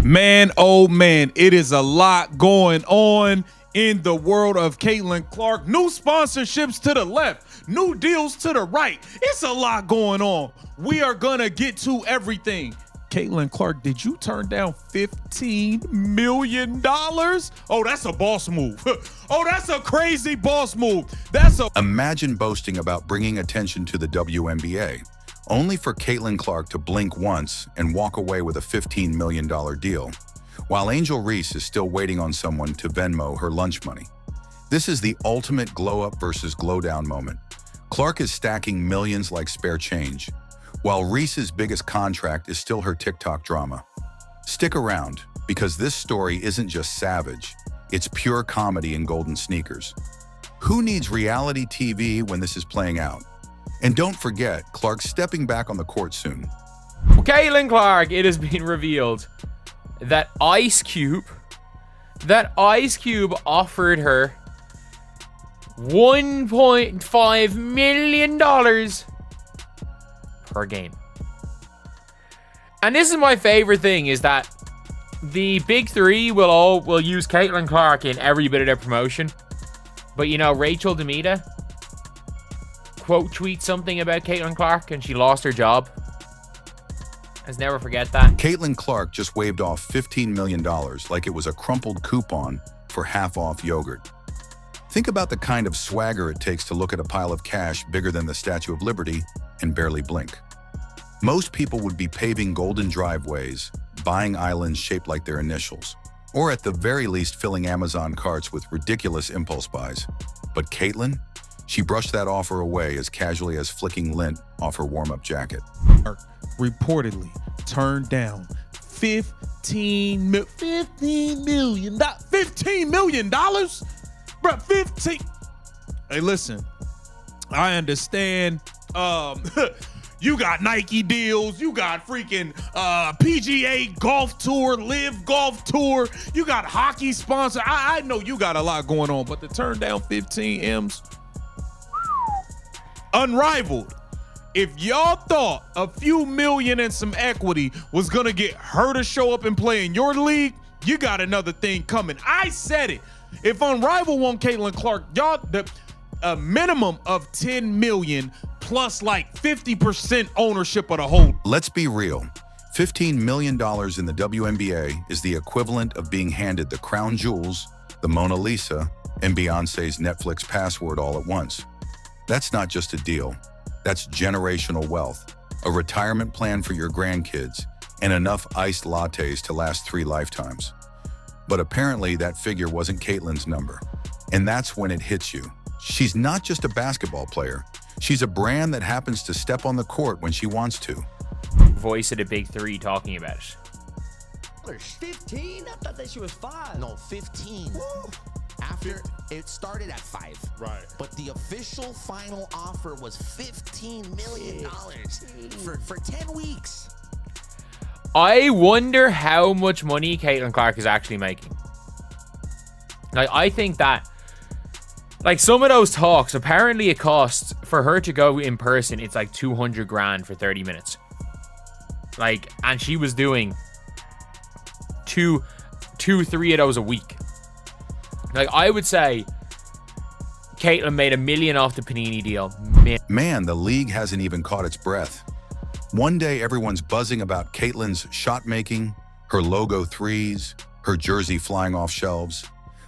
Man, oh man, it is a lot going on in the world of Caitlin Clark. New sponsorships to the left, new deals to the right. It's a lot going on. We are gonna get to everything. Caitlin Clark, did you turn down $15 million? Oh, that's a boss move. Oh, that's a crazy boss move. Imagine boasting about bringing attention to the WNBA, only for Caitlin Clark to blink once and walk away with a $15 million deal, while Angel Reese is still waiting on someone to Venmo her lunch money. This is the ultimate glow-up versus glow-down moment. Clark is stacking millions like spare change, while Reese's biggest contract is still her TikTok drama. Stick around, because this story isn't just savage, it's pure comedy in golden sneakers. Who needs reality TV when this is playing out? And don't forget, Clark's stepping back on the court soon. Caitlin Clark, it has been revealed that Ice Cube offered her $1.5 million per game. And this is my favorite thing, is that the big three will use Caitlin Clark in every bit of their promotion. But you know, Rachel Demita quote tweet something about Caitlin Clark and she lost her job. Let's never forget that. Caitlin Clark just waved off $15 million like it was a crumpled coupon for half-off yogurt. Think about the kind of swagger it takes to look at a pile of cash bigger than the Statue of Liberty and barely blink. Most people would be paving golden driveways, buying islands shaped like their initials, or at the very least filling Amazon carts with ridiculous impulse buys. But Caitlin? She brushed that offer away as casually as flicking lint off her warm-up jacket. Reportedly turned down $15 million. $15 million? Bro, 15. Hey, listen, I understand. You got Nike deals, you got freaking PGA Golf Tour, Live Golf Tour, you got hockey sponsor. I know you got a lot going on, but to turn down 15 M's, unrivaled. If y'all thought a few million and some equity was gonna get her to show up and play in your league, you got another thing coming. I said it. If Unrivaled want Caitlin Clark, y'all, a minimum of 10 million plus like 50% ownership of the whole. Let's be real. $15 million in the WNBA is the equivalent of being handed the crown jewels, the Mona Lisa, and Beyonce's Netflix password all at once. That's not just a deal. That's generational wealth, a retirement plan for your grandkids, and enough iced lattes to last 3 lifetimes. But apparently that figure wasn't Caitlin's number. And that's when it hits you. She's not just a basketball player. She's a brand that happens to step on the court when she wants to. Voice of the big three talking about it. 15? I thought that she was 5. No, 15. Woo. After it started at 5. Right. But the official final offer was $15 million for 10 weeks. I wonder how much money Caitlin Clark is actually making. Like, I think that, like, some of those talks, apparently it costs for her to go in person, it's like 200 grand for 30 minutes. Like, and she was doing two, 3 of those a week. Like, I would say Caitlin made $1 million off the Panini deal. Man, the league hasn't even caught its breath. One day, everyone's buzzing about Caitlin's shot making, her logo threes, her jersey flying off shelves.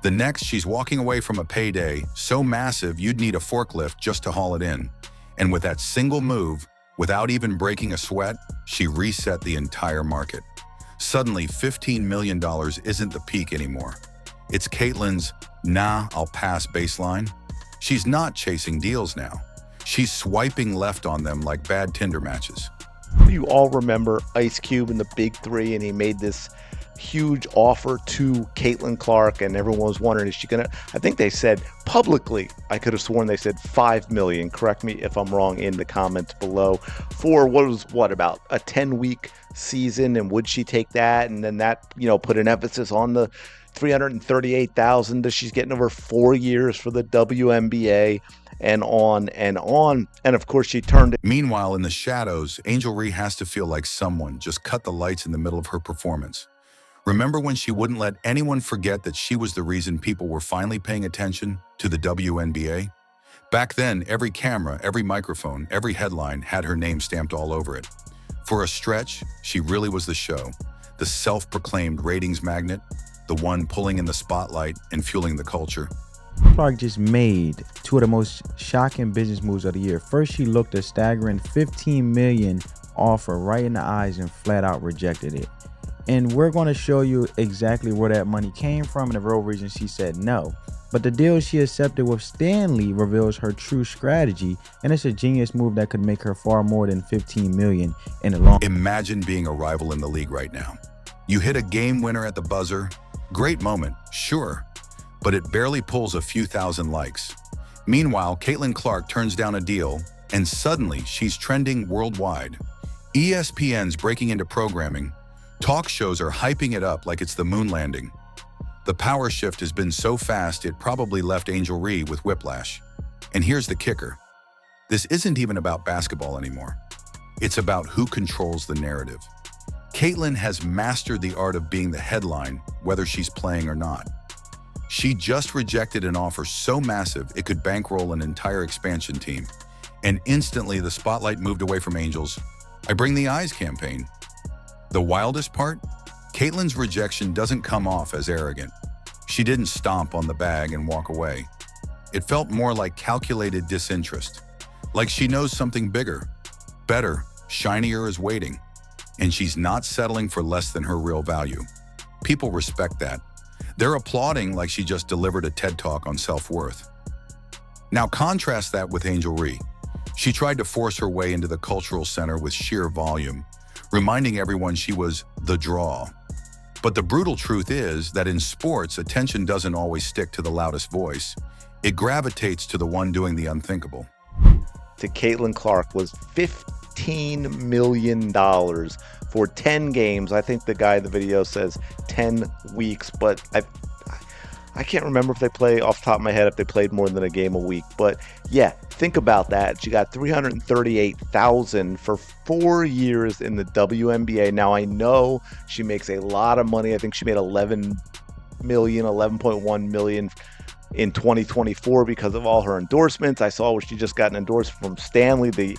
The next, she's walking away from a payday so massive you'd need a forklift just to haul it in. And with that single move, without even breaking a sweat, she reset the entire market. Suddenly, $15 million isn't the peak anymore. It's Caitlin's, nah, I'll pass baseline. She's not chasing deals now. She's swiping left on them like bad Tinder matches. You all remember Ice Cube and the Big Three, and he made this huge offer to Caitlin Clark, and everyone was wondering, is she gonna, I think they said publicly, I could have sworn they said 5 million, correct me if I'm wrong in the comments below, for what about a 10-week season, and would she take that? And then that, you know, put an emphasis on the 338,000 that she's getting over 4 years for the WNBA, and on and on. And of course, she turned it. Meanwhile, in the shadows, Angel Reese has to feel like someone just cut the lights in the middle of her performance. Remember when she wouldn't let anyone forget that she was the reason people were finally paying attention to the WNBA? Back then, every camera, every microphone, every headline had her name stamped all over it. For a stretch, she really was the show, the self-proclaimed ratings magnet, the one pulling in the spotlight and fueling the culture. Clark just made two of the most shocking business moves of the year. First, she looked a staggering $15 million offer right in the eyes and flat out rejected it. And we're going to show you exactly where that money came from and the real reason she said no. But the deal she accepted with Stanley reveals her true strategy, and it's a genius move that could make her far more than $15 million in the long. Imagine being a rival in the league right now. You hit a game winner at the buzzer. Great moment, sure, but it barely pulls a few thousand likes. Meanwhile, Caitlin Clark turns down a deal, and suddenly she's trending worldwide. ESPN's breaking into programming. Talk shows are hyping it up like it's the moon landing. The power shift has been so fast it probably left Angel Reese with whiplash. And here's the kicker. This isn't even about basketball anymore. It's about who controls the narrative. Caitlin has mastered the art of being the headline, whether she's playing or not. She just rejected an offer so massive it could bankroll an entire expansion team. And instantly the spotlight moved away from Angel's "I Bring the Eyes" campaign. The wildest part? Caitlin's rejection doesn't come off as arrogant. She didn't stomp on the bag and walk away. It felt more like calculated disinterest, like she knows something bigger, better, shinier is waiting, and she's not settling for less than her real value. People respect that. They're applauding like she just delivered a TED Talk on self-worth. Now contrast that with Angel Reese. She tried to force her way into the cultural center with sheer volume, reminding everyone she was the draw. But the brutal truth is that in sports, attention doesn't always stick to the loudest voice. It gravitates to the one doing the unthinkable. To Caitlin Clark was $15 million for 10 games. I think the guy in the video says 10 weeks, but I can't remember if they play off the top of my head if they played more than a game a week. But yeah, think about that. She got $338,000 for 4 years in the WNBA. Now I know she makes a lot of money. I think she made $11.1 million in 2024 because of all her endorsements. I saw where she just got an endorsement from Stanley, the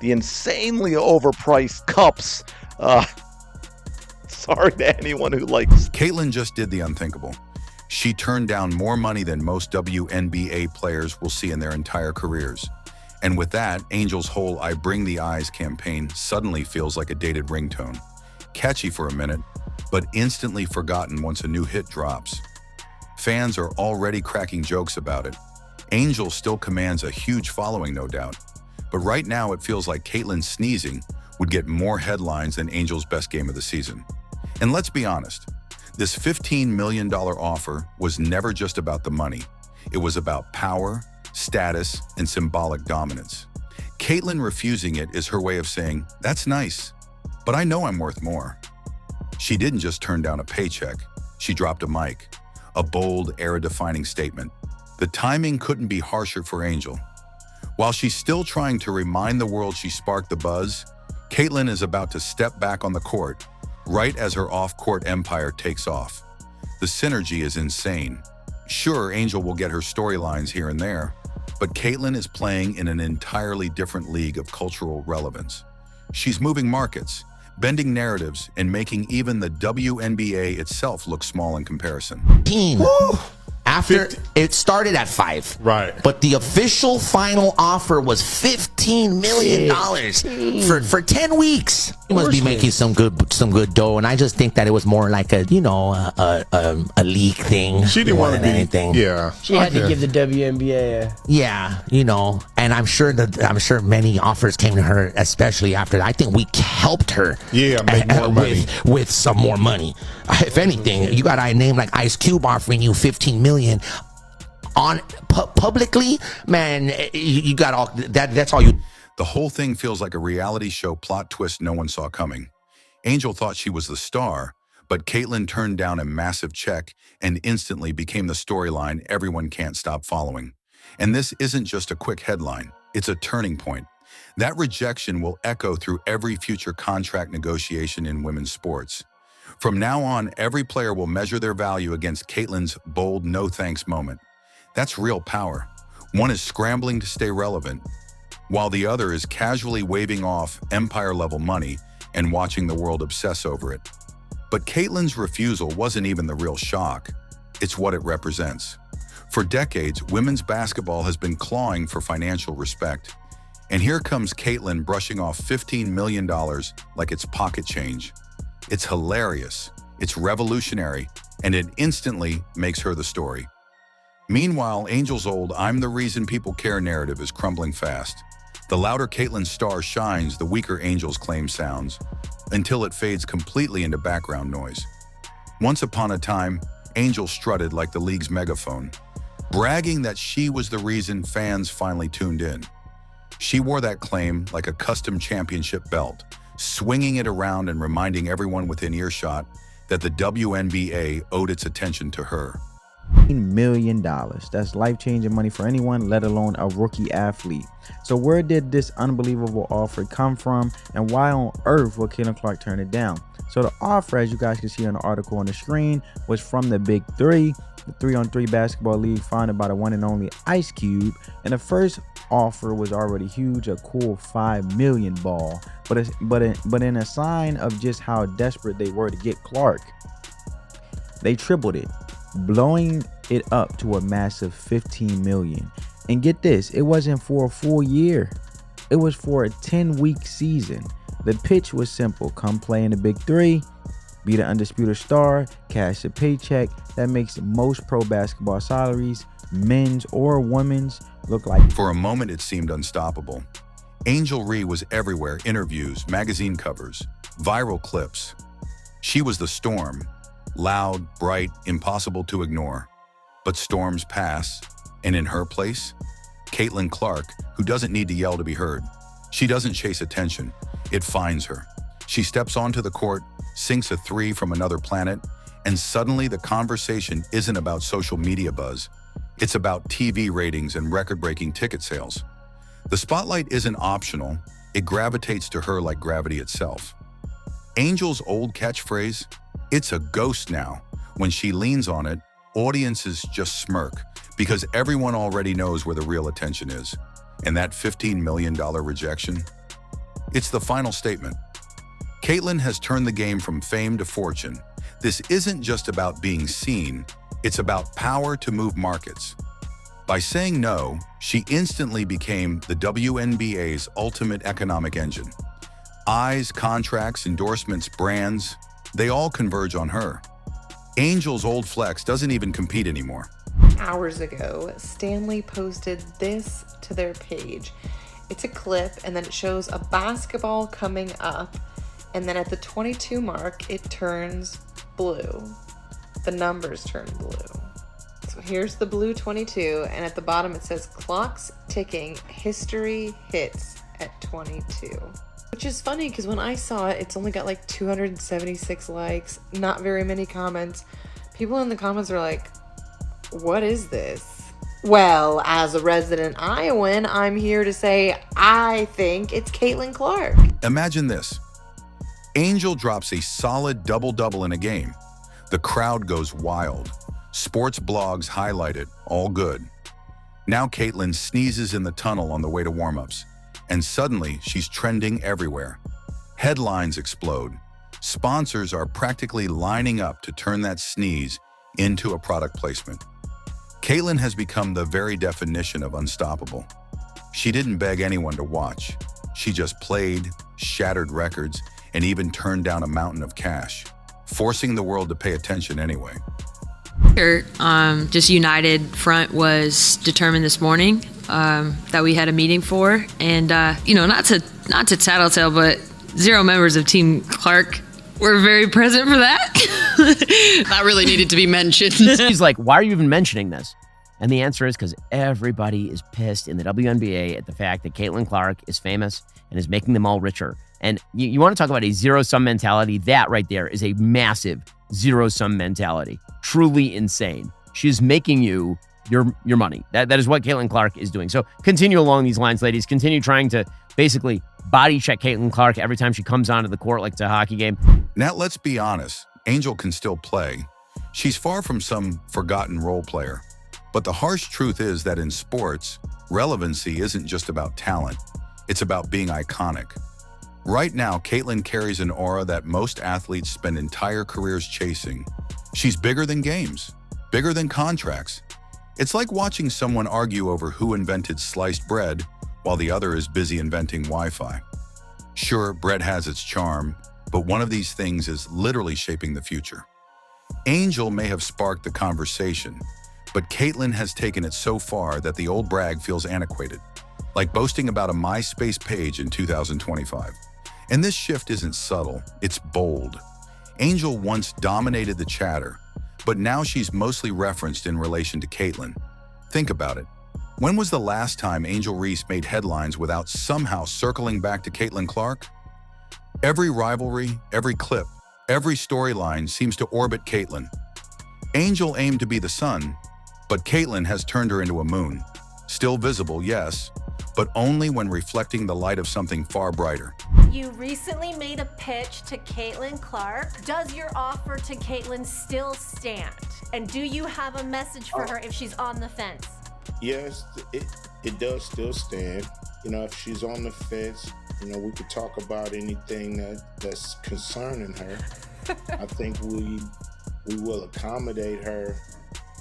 insanely overpriced cups. Sorry to anyone who likes. Caitlin just did the unthinkable. She turned down more money than most WNBA players will see in their entire careers. And with that, Angel's whole "I Bring the Eyes" campaign suddenly feels like a dated ringtone. Catchy for a minute, but instantly forgotten once a new hit drops. Fans are already cracking jokes about it. Angel still commands a huge following, no doubt. But right now it feels like Caitlin sneezing would get more headlines than Angel's best game of the season. And let's be honest, this $15 million offer was never just about the money. It was about power, status, and symbolic dominance. Caitlin refusing it is her way of saying, "That's nice, but I know I'm worth more." She didn't just turn down a paycheck. She dropped a mic, a bold, era-defining statement. The timing couldn't be harsher for Angel. While she's still trying to remind the world she sparked the buzz, Caitlin is about to step back on the court, right as her off-court empire takes off. The synergy is insane. Sure, Angel will get her storylines here and there, but Caitlin is playing in an entirely different league of cultural relevance. She's moving markets, bending narratives, and making even the WNBA itself look small in comparison. After it started at 5, Right. But the official final offer was $15 million for 10 weeks. He must be making some good dough, and I just think that it was more like a league thing. She didn't want to be anything. Yeah. She had to give the WNBA and I'm sure many offers came to her, especially after that. I think we helped her. Yeah, make more money. with some more money. If anything, you got a name like Ice Cube offering you $15 million on publicly, man. You got all that. That's all you. The whole thing feels like a reality show plot twist no one saw coming. Angel thought she was the star, but Caitlin turned down a massive check and instantly became the storyline everyone can't stop following. And this isn't just a quick headline, it's a turning point. That rejection will echo through every future contract negotiation in women's sports. From now on, every player will measure their value against Caitlyn's bold no thanks moment. That's real power. One is scrambling to stay relevant, while the other is casually waving off empire-level money and watching the world obsess over it. But Caitlyn's refusal wasn't even the real shock. It's what it represents. For decades, women's basketball has been clawing for financial respect. And here comes Caitlyn brushing off $15 million like it's pocket change. It's hilarious, it's revolutionary, and it instantly makes her the story. Meanwhile, Angel's old "I'm the reason people care" narrative is crumbling fast. The louder Caitlyn's star shines, the weaker Angel's claim sounds, until it fades completely into background noise. Once upon a time, Angel strutted like the league's megaphone, bragging that she was the reason fans finally tuned in. She wore that claim like a custom championship belt, swinging it around and reminding everyone within earshot that the WNBA owed its attention to her. $1 million. That's life-changing money for anyone, let alone a rookie athlete. So where did this unbelievable offer come from, and why on earth would Caitlin Clark turn it down? So the offer, as you guys can see on the article on the screen, was from the Big Three, the 3-on-3 basketball league founded by the one and only Ice Cube. And the first offer was already huge, a cool $5 million ball. But in a sign of just how desperate they were to get Clark, they tripled it, blowing it up to a massive $15 million. And get this, it wasn't for a full year. It was for a 10-week season. The pitch was simple: come play in the Big Three, be the undisputed star, cash a paycheck that makes most pro basketball salaries, men's or women's, look like. For a moment, it seemed unstoppable. Angel Reese was everywhere: interviews, magazine covers, viral clips. She was the storm, loud, bright, impossible to ignore. But storms pass, and in her place, Caitlin Clark, who doesn't need to yell to be heard. She doesn't chase attention, it finds her. She steps onto the court, sinks a three from another planet, and suddenly the conversation isn't about social media buzz. It's about TV ratings and record-breaking ticket sales. The spotlight isn't optional, it gravitates to her like gravity itself. Angel's old catchphrase, "It's a ghost now," when she leans on it, audiences just smirk, because everyone already knows where the real attention is. And that $15 million rejection? It's the final statement. Caitlin has turned the game from fame to fortune. This isn't just about being seen, it's about power to move markets. By saying no, she instantly became the WNBA's ultimate economic engine. Eyes, contracts, endorsements, brands, they all converge on her. Angel's old flex doesn't even compete anymore. Hours ago, Stanley posted this to their page. It's a clip, and then it shows a basketball coming up, and then at the 22 mark, it turns blue. The numbers turn blue. So here's the blue 22, and at the bottom it says clocks ticking, history hits at 22. Which is funny because when I saw it, it's only got like 276 likes, not very many comments. People in the comments are like, what is this? Well, as a resident Iowan, I'm here to say I think it's Caitlin Clark. Imagine this. Angel drops a solid double-double in a game. The crowd goes wild. Sports blogs highlight it, all good. Now Caitlin sneezes in the tunnel on the way to warm-ups, and suddenly she's trending everywhere. Headlines explode. Sponsors are practically lining up to turn that sneeze into a product placement. Caitlin has become the very definition of unstoppable. She didn't beg anyone to watch. She just played, shattered records, and even turned down a mountain of cash, forcing the world to pay attention anyway. Just United Front was determined this morning that we had a meeting for, and not to tattletale, but 0 members of Team Clark were very present for that. That really needed to be mentioned. He's like, why are you even mentioning this? And the answer is because everybody is pissed in the WNBA at the fact that Caitlin Clark is famous and is making them all richer. And you want to talk about a zero-sum mentality? That right there is a massive zero-sum mentality. Truly insane. She is making you your money. That is what Caitlin Clark is doing. So continue along these lines, ladies. Continue trying to basically body check Caitlin Clark every time she comes onto the court like it's a hockey game. Now let's be honest. Angel can still play. She's far from some forgotten role player. But the harsh truth is that in sports, relevancy isn't just about talent. It's about being iconic. Right now, Caitlin carries an aura that most athletes spend entire careers chasing. She's bigger than games, bigger than contracts. It's like watching someone argue over who invented sliced bread while the other is busy inventing Wi-Fi. Sure, bread has its charm, but one of these things is literally shaping the future. Angel may have sparked the conversation, but Caitlin has taken it so far that the old brag feels antiquated, like boasting about a MySpace page in 2025. And this shift isn't subtle, it's bold. Angel once dominated the chatter, but now she's mostly referenced in relation to Caitlin. Think about it. When was the last time Angel Reese made headlines without somehow circling back to Caitlin Clark? Every rivalry, every clip, every storyline seems to orbit Caitlin. Angel aimed to be the sun, but Caitlin has turned her into a moon. Still visible, yes, but only when reflecting the light of something far brighter. You recently made a pitch to Caitlin Clark. Does your offer to Caitlin still stand? And do you have a message for her if she's on the fence? Yes, it does still stand. You know, if she's on the fence, you know, we could talk about anything that's concerning her. I think we will accommodate her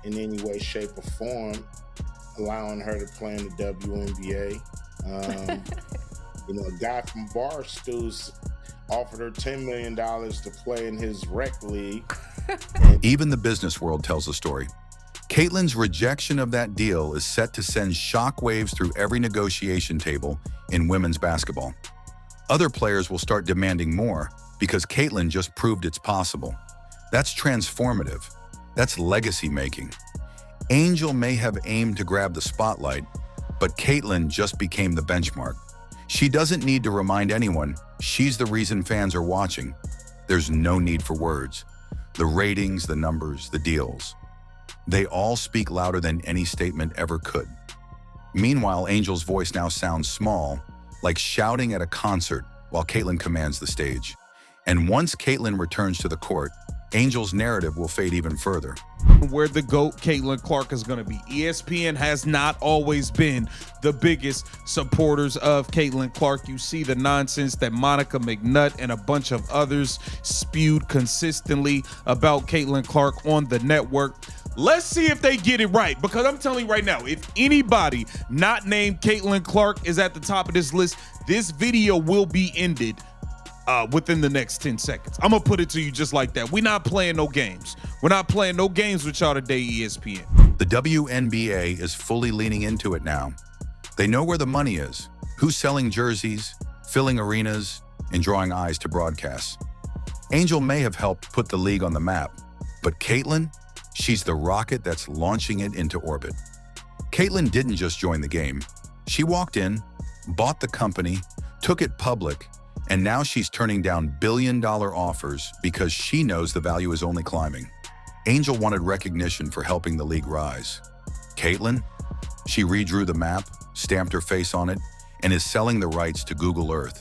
in any way, shape, or form, allowing her to play in the WNBA. You know, a guy from Barstools offered her $10 million to play in his rec league. Even the business world tells a story. Caitlin's rejection of that deal is set to send shockwaves through every negotiation table in women's basketball. Other players will start demanding more because Caitlin just proved it's possible. That's transformative. That's legacy making. Angel may have aimed to grab the spotlight, but Caitlin just became the benchmark. She doesn't need to remind anyone she's the reason fans are watching. There's no need for words. The ratings, the numbers, the deals. They all speak louder than any statement ever could. Meanwhile, Angel's voice now sounds small, like shouting at a concert while Caitlin commands the stage. And once Caitlin returns to the court, Angel's narrative will fade even further. Where the GOAT Caitlin Clark is going to be. ESPN has not always been the biggest supporters of Caitlin Clark. You see the nonsense that Monica McNutt and a bunch of others spewed consistently about Caitlin Clark on the network. Let's see if they get it right, because I'm telling you right now, if anybody not named Caitlin Clark is at the top of this list, this video will be ended within the next 10 seconds. I'm gonna put it to you just like that. We're not playing no games. We're not playing no games with y'all today, ESPN. The WNBA is fully leaning into it now. They know where the money is, who's selling jerseys, filling arenas, and drawing eyes to broadcasts. Angel may have helped put the league on the map, but Caitlin, she's the rocket that's launching it into orbit. Caitlin didn't just join the game. She walked in, bought the company, took it public, and now she's turning down billion-dollar offers because she knows the value is only climbing. Angel wanted recognition for helping the league rise. Caitlin, she redrew the map, stamped her face on it, and is selling the rights to Google Earth.